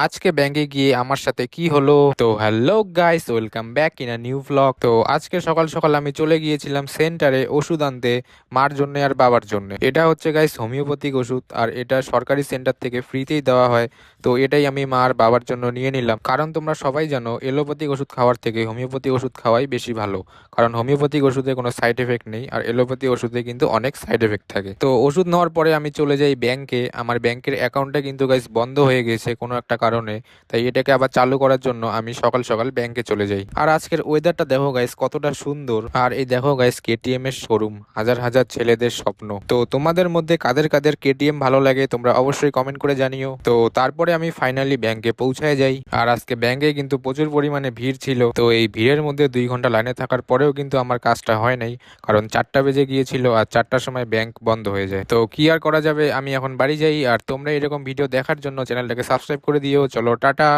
আজকে ব্যাংকে গিয়ে আমার সাথে কি হলো। তো hello guys, welcome back in a new vlog. তো আজকে সকাল সকাল আমি চলে গিয়েছিলাম সেন্টারে ওষুধ আনতে, মার জন্য আর বাবার জন্য। এটা হচ্ছে গাইস হোমিওপ্যাথিক ওষুধ, আর এটা সরকারি সেন্টার থেকে ফ্রিতেই দেওয়া হয়। তো এটাই আমি মা আর বাবার জন্য নিয়ে নিলাম, কারণ তোমরা সবাই জানো এলোপ্যাথিক ওষুধ খাওয়ার থেকে হোমিওপ্যাথিক ওষুধ খাওয়াই বেশি ভালো। কারণ হোমিওপ্যাথিক ওষুধে কোনো সাইড এফেক্ট নেই, আর এলোপ্যাথিক ওষুধে কিন্তু অনেক সাইড এফেক্ট থাকে। তো ওষুধ নেওয়ার পরে আমি চলে যাই ব্যাংকে। আমার ব্যাংকের অ্যাকাউন্টটা কিন্তু গাইস বন্ধ হয়ে গেছে কোনো একটা কারণে। তাই এটাকে আবার চালু করার জন্য আমি সকাল সকাল ব্যাংকে চলে যাই। আর আজকের ওয়েদারটা দেখো গাইস কতটা সুন্দর। আর এই দেখো গাইস কেটিএম এর শোরুম, হাজার হাজার ছেলেদের স্বপ্ন। তো তোমাদের মধ্যে কাদের কাদের কেটিএম ভালো লাগে তোমরা অবশ্যই কমেন্ট করে জানিও। তো তারপরে আমি ফাইনালি ব্যাংকে পৌঁছায় যাই। আর আজকে ব্যাংকে কিন্তু প্রচুর পরিমাণে ভিড় ছিল। তো এই ভিড়ের মধ্যে 2 ঘন্টা লাইনে থাকার পরেও কিন্তু আমার কাজটা হয় নাই, কারণ 4টা বেজে গিয়েছিল আর 4টার সময় ব্যাংক বন্ধ হয়ে যায়। তো কি আর করা যাবে, আমি এখন বাড়ি যাই। আর তোমরা এরকম ভিডিও দেখার জন্য চ্যানেলটাকে সাবস্ক্রাইব করে দিও। চলো টাটা।